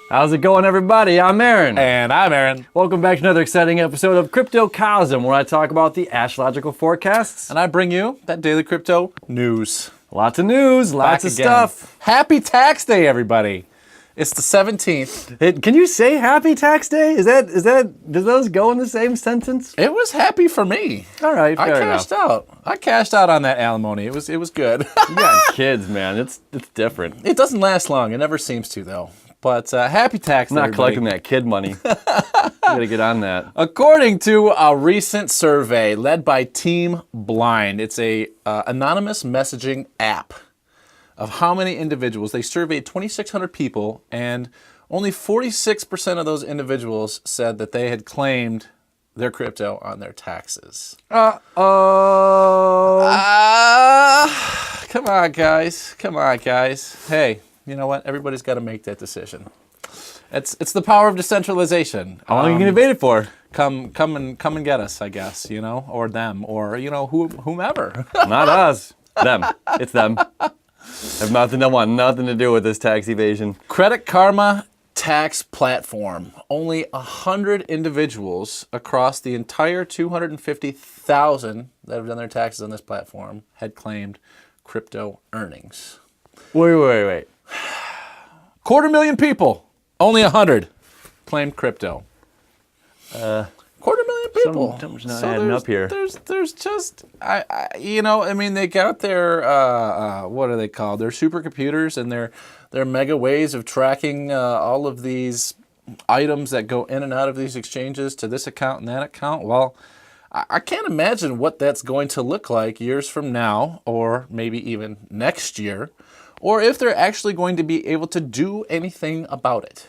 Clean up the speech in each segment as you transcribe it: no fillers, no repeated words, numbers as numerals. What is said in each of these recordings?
How's it going, everybody? I'm Aaron. And I'm Aaron. Welcome back to another exciting episode of Crypto Cosm, where I talk about the astrological forecasts. And I bring you that daily crypto news. Lots of news, lots of stuff. Happy Tax Day, everybody. It's the 17th. Can you say Happy Tax Day? Does those go in the same sentence? It was happy for me. All right, fair enough. I cashed out on that alimony. It was good. You got kids, man. It's different. It doesn't last long. It never seems to, though. But happy Tax Day, I'm not collecting that kid money. You gotta get on that. According to a recent survey led by Team Blind, it's a anonymous messaging app of how many individuals. They surveyed 2,600 people, and only 46% of those individuals said that they had claimed their crypto on their taxes. Uh-oh. Come on, guys. Hey, you know what? Everybody's got to make that decision. It's the power of decentralization. How long are you gonna debate it for? Come and get us, I guess, or them, or whomever. Not us. Them. It's them. I want nothing to do with this tax evasion. Credit Karma tax platform. Only 100 individuals across the entire 250,000 that have done their taxes on this platform had claimed crypto earnings. Wait. 250,000 people, only 100 claimed crypto. 250,000 people. Something's not adding up here. There's just, they got their, what are they called? Their supercomputers and their mega ways of tracking all of these items that go in and out of these exchanges to this account and that account. Well, I can't imagine what that's going to look like years from now, or maybe even next year, or if they're actually going to be able to do anything about it.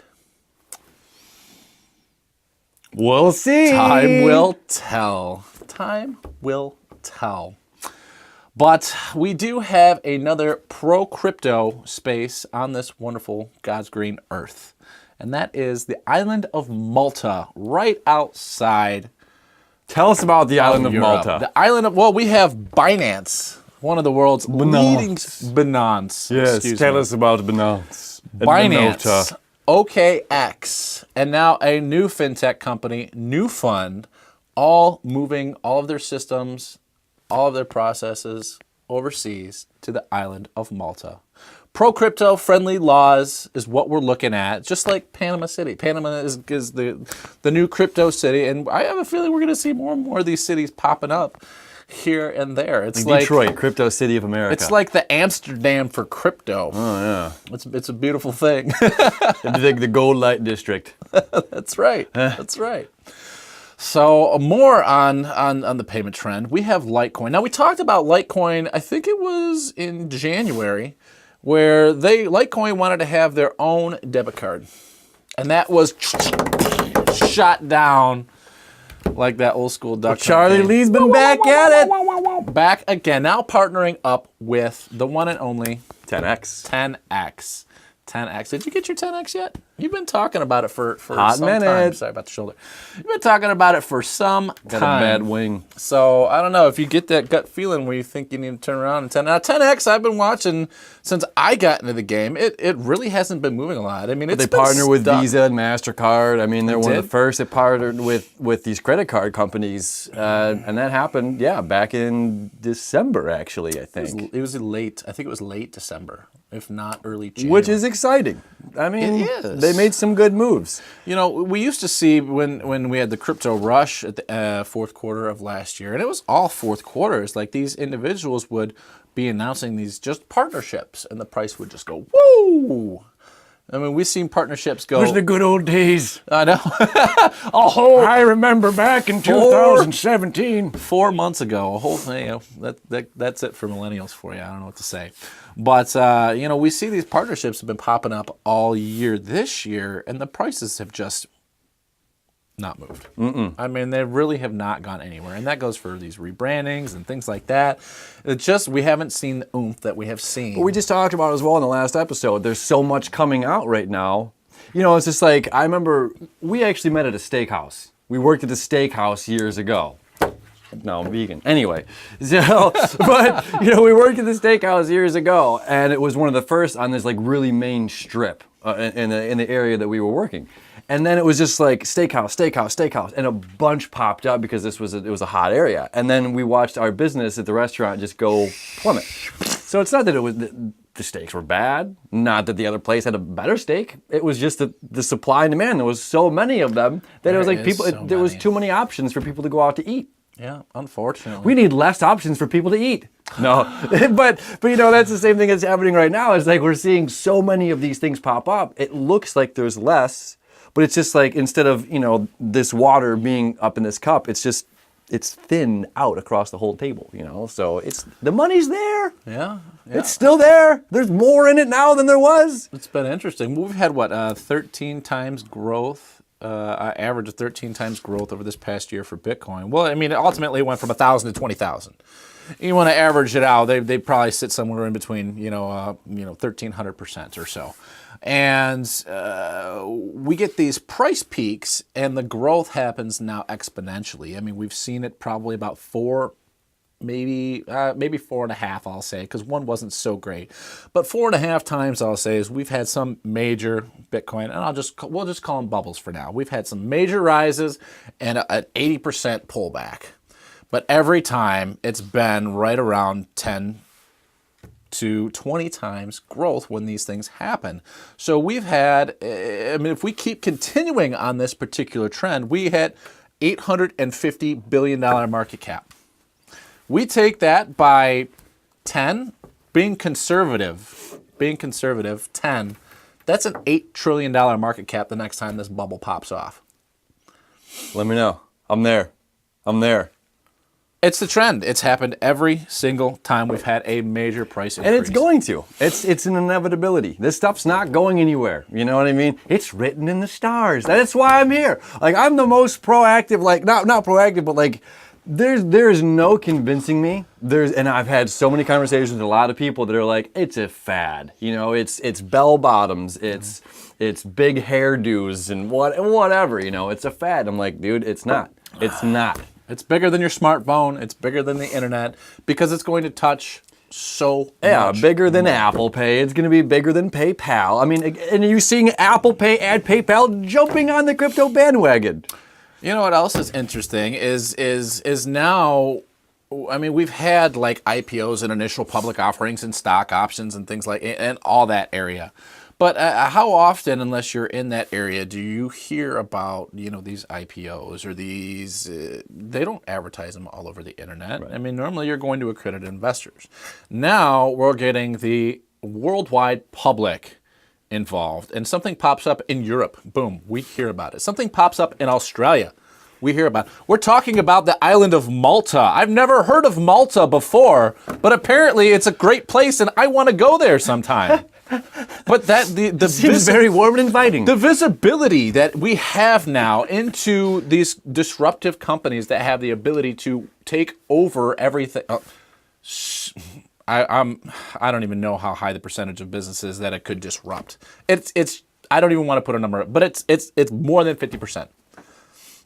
We'll see. Time will tell. Time will tell. But we do have another pro-crypto space on this wonderful God's green earth. And that is the island of Malta, right outside. Tell us about the island of Europe. Malta. The island of, we have Binance, one of the world's leading Binance. Yes, tell us about Binance. Binance, OKeX, and now a new fintech company, new fund, all moving all of their systems, all of their processes overseas to the island of Malta. Pro-crypto friendly laws is what we're looking at, just like Panama City. Panama is the new crypto city, and I have a feeling we're going to see more and more of these cities popping up here and there. It's like Detroit, crypto city of America. It's like the Amsterdam for crypto. Oh yeah, it's a beautiful thing. It's like the gold light district. That's right. That's right. So more on the payment trend. We have Litecoin. Now we talked about Litecoin. I think it was in January, where Litecoin wanted to have their own debit card, and that was shot down. Like that old school duck. Charlie Lee's been back at it. Back again. Now partnering up with the one and only TenX. 10X. Did you get your 10X yet? You've been talking about it for Hot some minute. time. Sorry about the shoulder. You've been talking about it for some Got time. a bad wing. So I don't know if you get that gut feeling where you think you need to turn around and 10. Now 10X, I've been watching since I got into the game. It really hasn't been moving a lot. I mean, They partner with Visa and MasterCard. I mean, they're one of the first that partnered with these credit card companies, and that happened, back in December, actually. I think it was late. I think it was late December, if not early January. Which is exciting. I mean, it is. They made some good moves. We used to see when we had the crypto rush at the fourth quarter of last year, and it was all fourth quarters, like these individuals would be announcing these just partnerships, and the price would just go, woo! I mean, we've seen partnerships go. Those are the good old days. I know. I remember back in 2017. 4 months ago, a whole thing. That's it for millennials for you. I don't know what to say. But, we see these partnerships have been popping up all year this year, and the prices have just not moved. I mean, they really have not gone anywhere. And that goes for these rebrandings and things like that. It's just, we haven't seen the oomph that we have seen. But we just talked about it as well in the last episode. There's so much coming out right now. It's just like, I remember we actually met at a steakhouse. We worked at a steakhouse years ago. No, I'm vegan. Anyway, but we worked at the steakhouse years ago, and it was one of the first on this like really main strip in the area that we were working. And then it was just like steakhouse, and a bunch popped up because it was a hot area. And then we watched our business at the restaurant just go plummet. So it's not that it was the steaks were bad, not that the other place had a better steak. It was just the supply and demand. There was so many of them that it was like there was too many options for people to go out to eat. Yeah, unfortunately. We need less options for people to eat. No, but that's the same thing that's happening right now. It's like we're seeing so many of these things pop up. It looks like there's less, but it's just like instead of this water being up in this cup, it's thin out across the whole table. So the money's there. Yeah. It's still there. There's more in it now than there was. It's been interesting. We've had 13 times growth. Average of 13 times growth over this past year for Bitcoin. Well, I mean, ultimately it went from 1,000 to 20,000. You want to average it out, they probably sit somewhere in between, 1,300% or so. And we get these price peaks, and the growth happens now exponentially. I mean, we've seen it probably about maybe 4.5, I'll say, because one wasn't so great. But 4.5 times, I'll say, is we've had some major Bitcoin, and we'll just call them bubbles for now. We've had some major rises and an 80% pullback. But every time, it's been right around 10 to 20 times growth when these things happen. So we've had, if we keep continuing on this particular trend, we hit $850 billion market cap. We take that by 10, being conservative, 10, that's an $8 trillion market cap the next time this bubble pops off. Let me know. I'm there. It's the trend. It's happened every single time we've had a major price increase. And it's going to. It's an inevitability. This stuff's not going anywhere. You know what I mean? It's written in the stars. That's why I'm here. Like, I'm the most proactive, not proactive, but there's no convincing me. And I've had so many conversations with a lot of people that are like, it's a fad. It's bell bottoms, it's big hairdos and whatever. It's a fad. I'm like, dude, it's not. It's not. It's bigger than your smartphone. It's bigger than the internet because it's going to touch so much. Bigger than Apple Pay. It's going to be bigger than PayPal. I mean, and you're seeing Apple Pay and PayPal jumping on the crypto bandwagon. You know what else is interesting is now, I mean, we've had IPOs and initial public offerings and stock options and things and all that area. But how often, unless you're in that area, do you hear about, these IPOs or these, they don't advertise them all over the internet. Right. I mean, normally you're going to accredited investors. Now we're getting the worldwide public involved, and something pops up in Europe, boom, we hear about it. Something pops up in Australia, we hear about it. We're talking about the island of Malta. I've never heard of Malta before, but apparently it's a great place and I want to go there sometime. But the seems very warm and inviting. The visibility that we have now into these disruptive companies that have the ability to take over everything. I don't even know how high the percentage of businesses that it could disrupt. It's I don't even want to put a number, but it's more than 50%.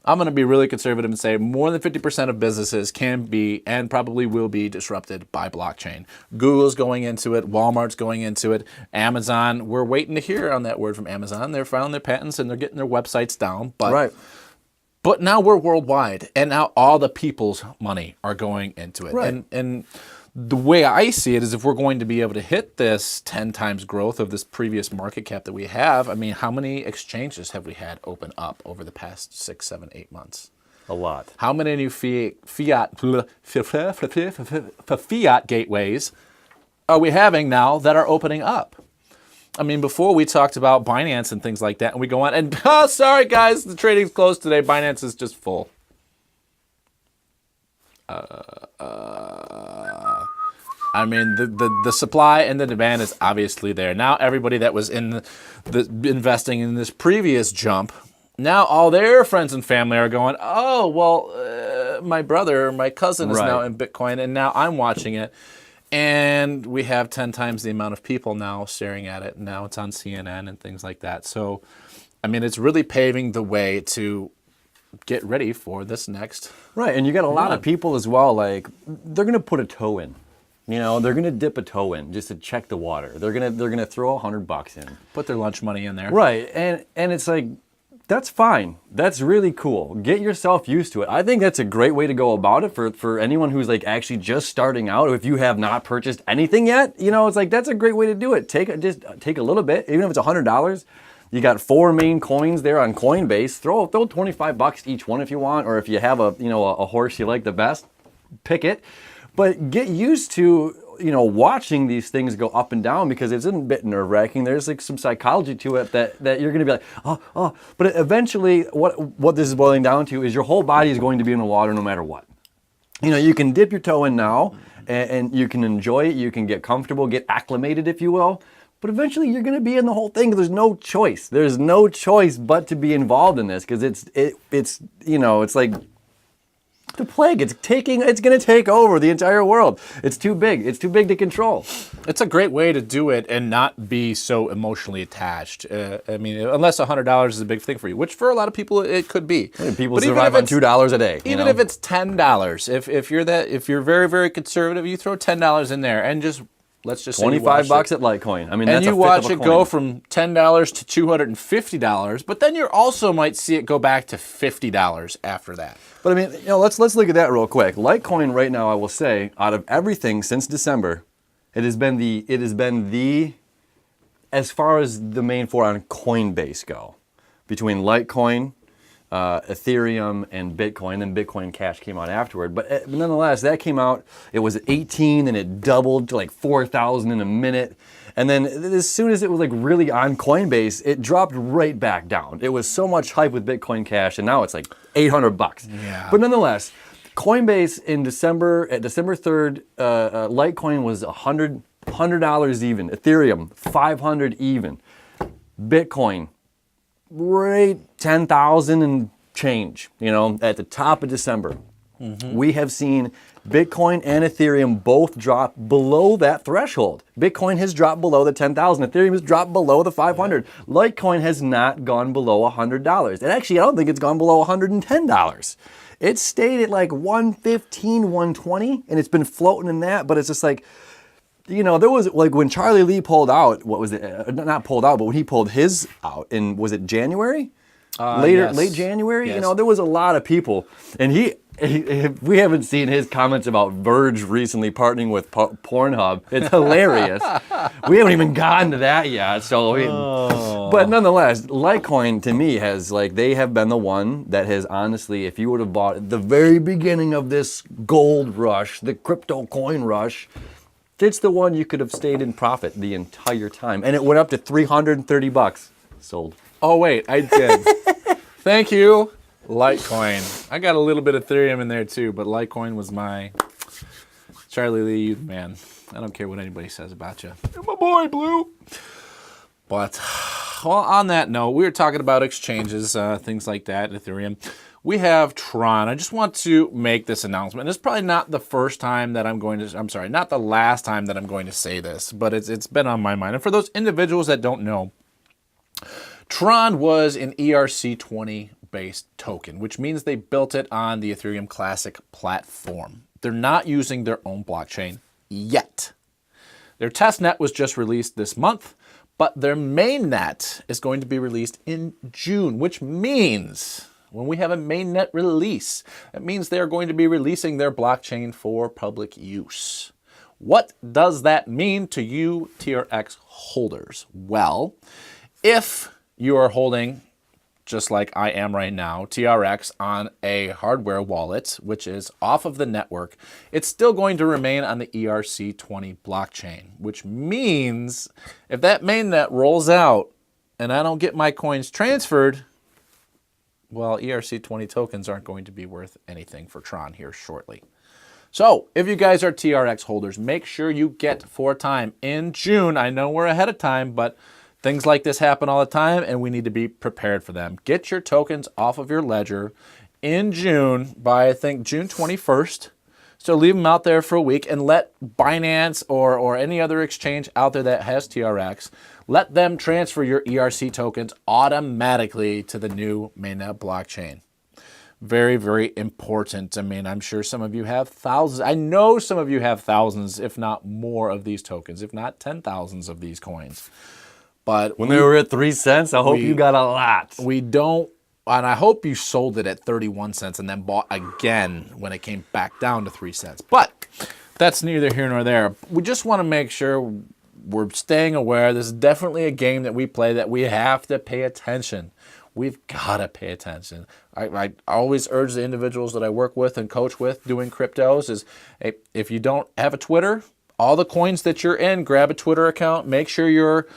I'm going to be really conservative and say more than 50% of businesses can be and probably will be disrupted by blockchain. Google's going into it. Walmart's going into it. Amazon, we're waiting to hear on that word from Amazon. They're filing their patents and they're getting their websites down. But now we're worldwide, and now all the people's money are going into it. Right. And the way I see it is if we're going to be able to hit this 10 times growth of this previous market cap that we have, I mean, how many exchanges have we had open up over the past 6, 7, 8 months? A lot. How many new fiat gateways are we having now that are opening up? I mean, before we talked about Binance and things like that, and we go on and, sorry guys, the trading's closed today. Binance is just full. I mean, the supply and the demand is obviously there. Now everybody that was in the investing in this previous jump, now all their friends and family are going, oh, well, my brother or my cousin is now in Bitcoin, and now I'm watching it. And we have 10 times the amount of people now staring at it. Now it's on CNN and things like that. So, I mean, it's really paving the way to get ready for this next. Right, and you got a lot of people as well, they're going to put a toe in. You know, they're gonna dip a toe in just to check the water. They're gonna throw $100 in. Put their lunch money in there. Right, and it's like, that's fine. That's really cool. Get yourself used to it. I think that's a great way to go about it for anyone who's like actually just starting out. Or if you have not purchased anything yet, you know, it's like that's a great way to do it. Just take a little bit, even if it's $100. You got 4 main coins there on Coinbase. Throw $25 each one if you want, or if you have a horse you like the best, pick it. But get used to, you know, watching these things go up and down, because it's a bit nerve-wracking. There's like some psychology to it that you're gonna be like, oh. But eventually what this is boiling down to is your whole body is going to be in the water no matter what. You know, you can dip your toe in now and you can enjoy it, you can get comfortable, get acclimated, if you will. But eventually you're gonna be in the whole thing. There's no choice. There's no choice but to be involved in this, because it's you know, it's like the plague. It's going to take over the entire world. It's too big. It's too big to control. It's a great way to do it and not be so emotionally attached. I mean, unless $100 is a big thing for you, which for a lot of people it could be. I mean, people survive on $2 a day. Even if it's $10, if you're very, very conservative, you throw $10 in there and just let's just say $25 at Litecoin. I mean, and that's you a watch fifth of it a go coin. from $10 to $250, but then you also might see it go back to $50 after that. But I mean, you know, let's look at that real quick. Litecoin right now, I will say, out of everything since December, it has been the as far as the main four on Coinbase go, between Litecoin, Ethereum, and Bitcoin. Then Bitcoin Cash came out afterward. But nonetheless, that came out, it was 18, and it doubled to like 4,000 in a minute. And then as soon as it was like really on Coinbase, it dropped right back down. It was so much hype with Bitcoin Cash, and now it's like $800. Yeah. But nonetheless, Coinbase in December 3rd, Litecoin was $100 even. Ethereum, $500 even. Bitcoin, right 10,000 and change, you know, at the top of December. Mm-hmm. We have seen Bitcoin and Ethereum both drop below that threshold. Bitcoin has dropped below the 10,000. Ethereum has dropped below the 500. Yeah. Litecoin has not gone below $100. And actually, I don't think it's gone below $110. It stayed at like 115, 120, and it's been floating in that, but it's just like, you know, there was like when Charlie Lee pulled out, what was it? Not pulled out, but when he pulled his out in, was it January? Late January? Yes. You know, there was a lot of people, and we haven't seen his comments about Verge recently partnering with Pornhub. It's hilarious. We haven't even gotten to that yet. But nonetheless, Litecoin to me has they have been the one that has honestly, if you would have bought at the very beginning of this gold rush, the crypto coin rush, it's the one you could have stayed in profit the entire time. And it went up to $330. Sold. Oh, wait, I did. Thank you, Litecoin. I got a little bit of Ethereum in there too, but Litecoin was my Charlie Lee, you man. I don't care what anybody says about you. You're my boy, Blue. But, well, on that note, we were talking about exchanges, things like that, Ethereum. We have Tron. I just want to make this announcement. It's probably not the first time that not the last time that I'm going to say this, but it's been on my mind. And for those individuals that don't know, Tron was an ERC20 based token, which means they built it on the Ethereum Classic platform. They're not using their own blockchain yet. Their testnet was just released this month, but their mainnet is going to be released in June, which means when we have a mainnet release, that means they're going to be releasing their blockchain for public use. What does that mean to you TRX holders? Well, if you are holding, just like I am right now, TRX on a hardware wallet, which is off of the network, it's still going to remain on the ERC20 blockchain, which means if that mainnet rolls out and I don't get my coins transferred, well, ERC20 tokens aren't going to be worth anything for Tron here shortly. So if you guys are TRX holders, make sure you get for time in June. I know we're ahead of time, but things like this happen all the time, and we need to be prepared for them. Get your tokens off of your ledger in June by, I think, June 21st. So leave them out there for a week and let Binance or any other exchange out there that has TRX, let them transfer your ERC tokens automatically to the new mainnet blockchain. Very, very important. I mean, I'm sure some of you have thousands. I know some of you have thousands, if not more, of these tokens, if not 10,000s of these coins. But When they were at 3 cents, I hope you got a lot. we don't, and I hope you sold it at 31 cents and then bought again when it came back down to 3 cents. But that's neither here nor there. We just want to make sure we're staying aware. This is definitely a game that we play that we have to pay attention. We've got to pay attention. I always urge the individuals that I work with and coach with doing cryptos is, hey, if you don't have a Twitter, all the coins that you're in, grab a Twitter account. Make sure you're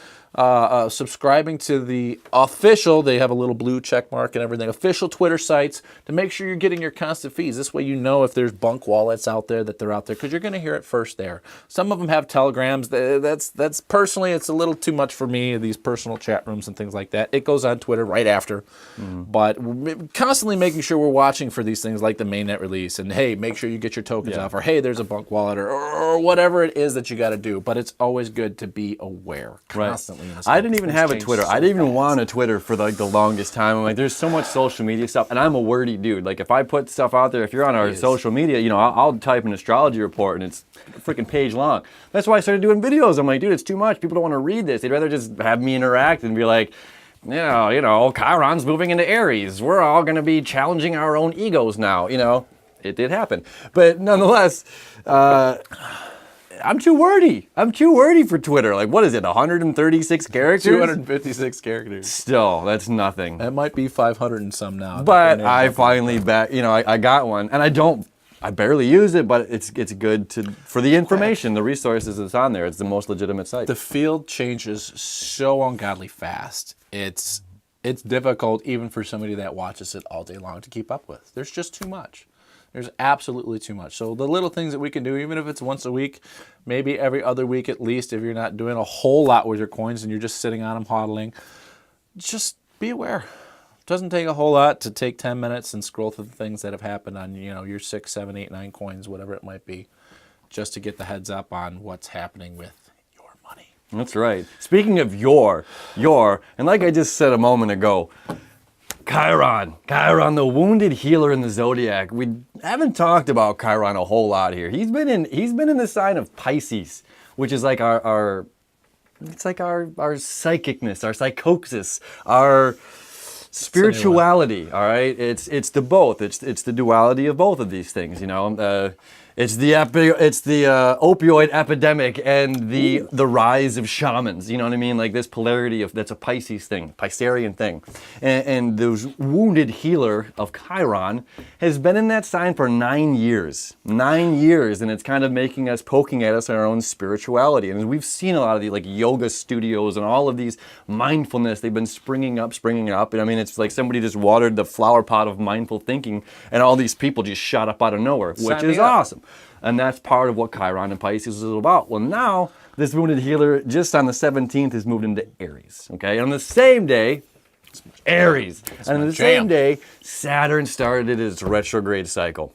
subscribing to the official, they have a little blue check mark and everything, official Twitter sites to make sure you're getting your constant feeds. This way you know if there's bunk wallets out there that they're out there because you're going to hear it first there. Some of them have telegrams. That's personally, it's a little too much for me, these personal chat rooms and things like that. It goes on Twitter right after. But constantly making sure we're watching for these things like the mainnet release and hey, make sure you get your tokens off or hey, there's a bunk wallet or whatever it is that you got to do. But it's always good to be aware constantly. I didn't even have a Twitter. I didn't even want a Twitter for like the longest time. I'm like, there's so much social media stuff, and I'm a wordy dude. Like if I put stuff out there, if you're on our social media, you know, I'll type an astrology report, and it's a freaking page long. That's why I started doing videos. I'm like, dude, it's too much. People don't want to read this. They'd rather just have me interact and be like, yeah, you know, Chiron's moving into Aries. We're all going to be challenging our own egos now. You know, it did happen, but nonetheless. I'm too wordy. I'm too wordy for Twitter. Like, what is it, 136 characters? 256 characters. Still, that's nothing. That might be 500 and some now. But I finally I got one, and I barely use it, but it's good for the information, the resources that's on there. It's the most legitimate site. The field changes so ungodly fast. It's difficult even for somebody that watches it all day long to keep up with. There's just too much. There's absolutely too much. So the little things that we can do, even if it's once a week, maybe every other week at least, if you're not doing a whole lot with your coins and you're just sitting on them hodling, just be aware. It doesn't take a whole lot to take 10 minutes and scroll through the things that have happened on, you know, your 6, 7, 8, 9 coins, whatever it might be, just to get the heads up on what's happening with your money. That's right. Speaking of your, and like I just said a moment ago, Chiron, the wounded healer in the zodiac. We haven't talked about Chiron a whole lot here. He's been in the sign of Pisces, which is like our psychicness, our psychosis, our spirituality. All right, it's the both. It's the duality of both of these things. You know. It's the opioid epidemic and the rise of shamans. You know what I mean? Like this polarity that's a Pisces thing, Piscean thing. And the wounded healer of Chiron has been in that sign for 9 years. 9 years, and it's kind of poking at us in our own spirituality. And we've seen a lot of these like yoga studios and all of these mindfulness, they've been springing up. And I mean, it's like somebody just watered the flower pot of mindful thinking and all these people just shot up out of nowhere, which is awesome. And that's part of what Chiron and Pisces is all about. Well, now, this wounded healer, just on the 17th, has moved into Aries. Okay? And on the same day, Aries. And on the same day, Saturn started its retrograde cycle.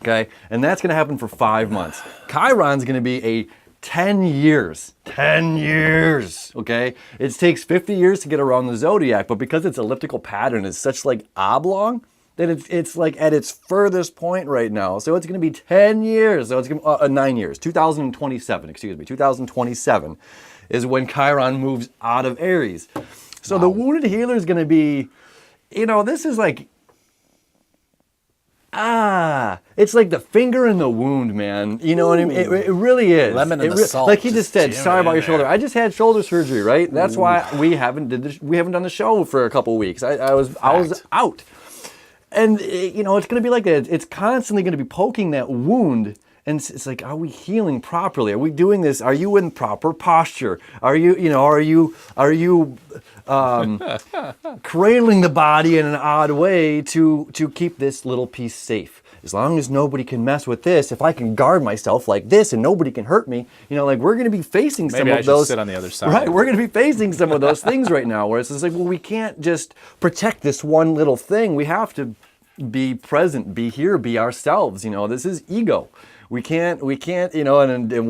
Okay? And that's going to happen for 5 months. Chiron's going to be 10 years. 10 years. Okay? It takes 50 years to get around the zodiac, but because its elliptical pattern is such like oblong, that it's like at its furthest point right now. So it's going to be 10 years. So it's going to 9 years. 2027, 2027 is when Chiron moves out of Aries. So the wounded healer is going to be, you know, this is like, it's like the finger in the wound, man. You know what I mean? It really is. Lemon in the salt. Like he just said, sorry about your shoulder. I just had shoulder surgery, right? That's why we haven't done the show for a couple weeks. I was out. And, you know, it's going to be like that. It's constantly going to be poking that wound. And it's like, are we healing properly? Are we doing this? Are you in proper posture? Are you cradling the body in an odd way to keep this little piece safe? As long as nobody can mess with this, if I can guard myself like this and nobody can hurt me, you know, like we're going to be facing some of those. Maybe I should sit on the other side. Right, we're going to be facing some of those things right now where it's just like, well, we can't just protect this one little thing. We have to be present, be here, be ourselves. You know, this is ego. We can't, you know, and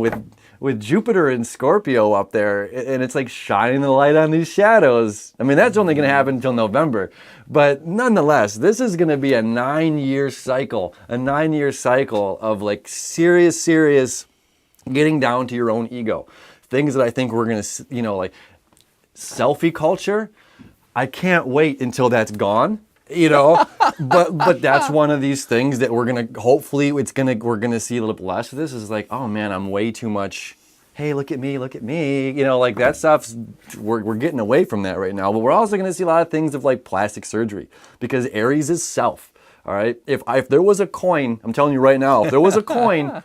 with Jupiter and Scorpio up there, and it's like shining the light on these shadows. I mean, that's only going to happen until November. But nonetheless, this is going to be a 9-year cycle, of like serious getting down to your own ego. Things that I think we're going to, you know, like selfie culture. I can't wait until that's gone. You know, but that's one of these things that we're gonna hopefully we're gonna see a little bit less of this. Is like, oh man, I'm way too much. Hey, look at me. You know, like that stuff's we're getting away from that right now. But we're also gonna see a lot of things of like plastic surgery because Aries is self. All right, if there was a coin, I'm telling you right now, if there was a coin,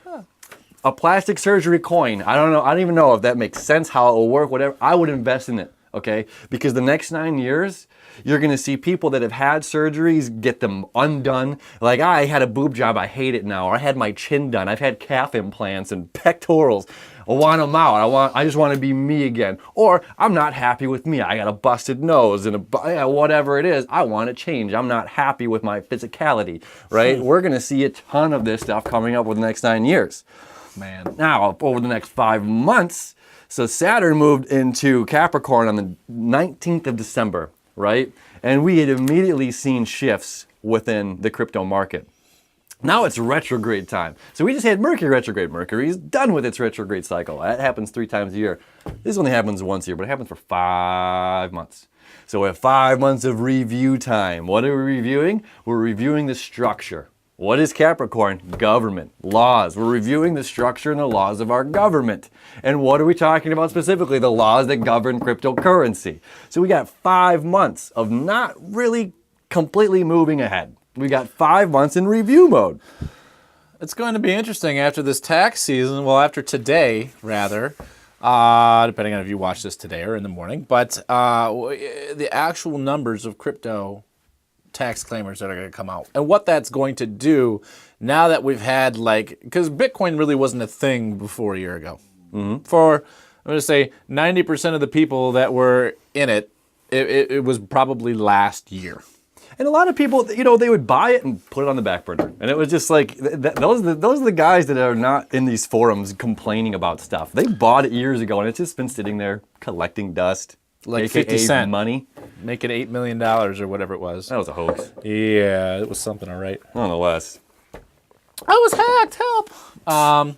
a plastic surgery coin, I don't even know if that makes sense, how it will work, whatever. I would invest in it. Okay, because the next 9 years. You're going to see people that have had surgeries get them undone. Like, I had a boob job, I hate it now. Or I had my chin done. I've had calf implants and pectorals. I want them out. I just want to be me again. Or I'm not happy with me. I got a busted nose and whatever it is. I want to change. I'm not happy with my physicality, right? We're going to see a ton of this stuff coming up over the next 9 years. Man. Now, over the next 5 months, so Saturn moved into Capricorn on the 19th of December. Right? And we had immediately seen shifts within the crypto market. Now it's retrograde time. So we just had Mercury retrograde. Mercury's done with its retrograde cycle. That happens 3 times a year. This only happens once a year, but it happens for 5 months. So we have 5 months of review time. What are we reviewing? We're reviewing the structure. What is Capricorn? Government, laws. We're reviewing the structure and the laws of our government. And what are we talking about specifically? The laws that govern cryptocurrency. So we got 5 months of not really completely moving ahead. We got 5 months in review mode. It's going to be interesting after this tax season, well, after today, rather, depending on if you watch this today or in the morning, but the actual numbers of crypto tax claimers that are going to come out and what that's going to do now that we've had because Bitcoin really wasn't a thing before a year ago. Mm-hmm. For, I'm going to say 90% of the people that were in it was probably last year. And a lot of people, you know, they would buy it and put it on the back burner. And it was just like, those are the guys that are not in these forums complaining about stuff. They bought it years ago and it's just been sitting there collecting dust. Like AKA 50 cent money. Making $8 million or whatever it was. That was a hoax. Yeah, it was something, all right. Nonetheless. I was hacked, help.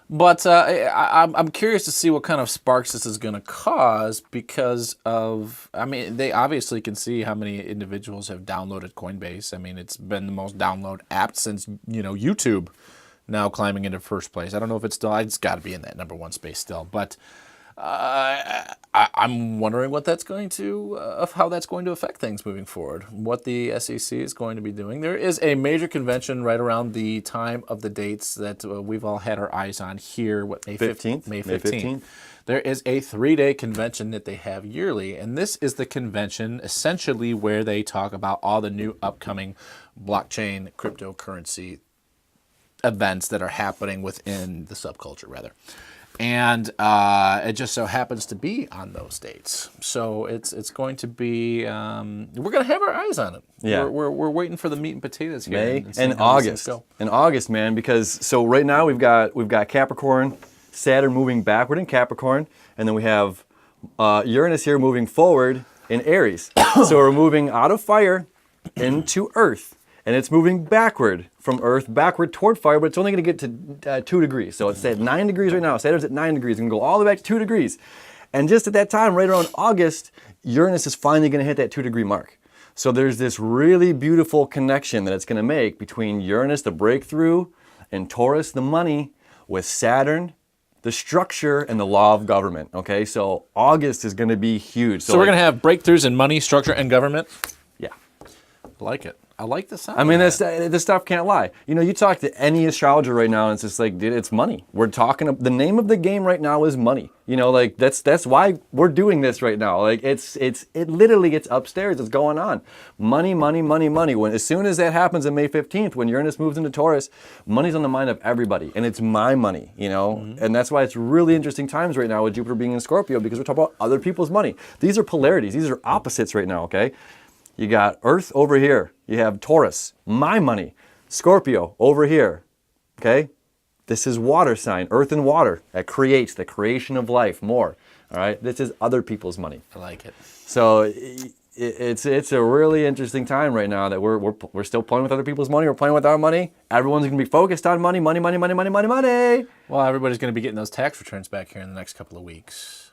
But I'm curious to see what kind of sparks this is going to cause because of, I mean, they obviously can see how many individuals have downloaded Coinbase. I mean, it's been the most downloaded app since, you know, YouTube now climbing into first place. I don't know if it's got to be in that #1 space still, but I'm wondering what that's going to, of how that's going to affect things moving forward. What the SEC is going to be doing. There is a major convention right around the time of the dates that we've all had our eyes on here. What, May 15th? May 15th. There is a 3-day convention that they have yearly, and this is the convention essentially where they talk about all the new upcoming blockchain cryptocurrency events that are happening within the subculture, rather. And it just so happens to be on those dates. So it's going to be, we're going to have our eyes on it. Yeah. We're waiting for the meat and potatoes here. May and August. In August, man, because so right now we've got Capricorn, Saturn moving backward in Capricorn, and then we have Uranus here moving forward in Aries. So we're moving out of fire into Earth. And it's moving backward from Earth, backward toward fire, but it's only going to get to 2 degrees. So it's at 9 degrees right now. Saturn's at 9 degrees. It's going to go all the way back to 2 degrees. And just at that time, right around August, Uranus is finally going to hit that 2-degree mark. So there's this really beautiful connection that it's going to make between Uranus, the breakthrough, and Taurus, the money, with Saturn, the structure, and the law of government. Okay, so August is going to be huge. So we're going to have breakthroughs in money, structure, and government? Yeah. I like it. I like the sound. I mean, this stuff can't lie. You know, you talk to any astrologer right now, and it's just like, dude, it's money. We're talking. The name of the game right now is money. You know, like that's why we're doing this right now. Like it literally gets upstairs. It's going on. Money, money, money, money. When as soon as that happens on May 15th, when Uranus moves into Taurus, money's on the mind of everybody, and it's my money. You know, and that's why it's really interesting times right now with Jupiter being in Scorpio, because we're talking about other people's money. These are polarities. These are opposites right now. Okay. You got Earth over here. You have Taurus, my money. Scorpio over here, okay? This is water sign, earth and water. That creates the creation of life more. All right. This is other people's money. I like it. So it's a really interesting time right now that we're still playing with other people's money. We're playing with our money. Everyone's going to be focused on money. Well, everybody's going to be getting those tax returns back here in the next couple of weeks.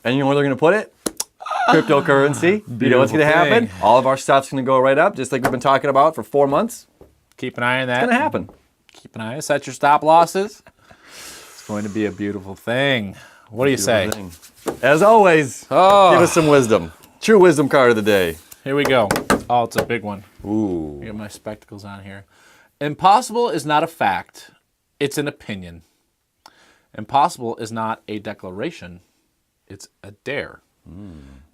And you know where they're going to put it? Cryptocurrency. You know what's going to happen? All of our stuff's going to go right up, just like we've been talking about for 4 months. Keep an eye on that. It's going to happen. Keep an eye on it. Set your stop losses. It's going to be a beautiful thing. What do you say? As always, give us some wisdom. True wisdom card of the day. Here we go. Oh, it's a big one. Ooh. Get my spectacles on here. Impossible is not a fact. It's an opinion. Impossible is not a declaration. It's a dare.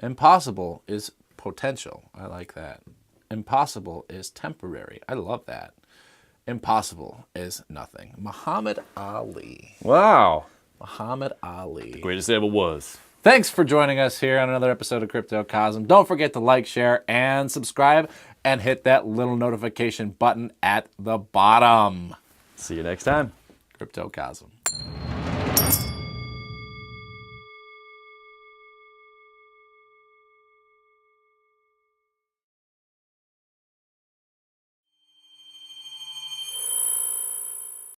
Impossible is potential. I like that. Impossible is temporary. I love that. Impossible is nothing. Muhammad Ali. Wow. Muhammad Ali. Greatest ever was. Thanks for joining us here on another episode of Crypto Cosm. Don't forget to like, share, and subscribe, and hit that little notification button at the bottom. See you next time. Crypto Cosm.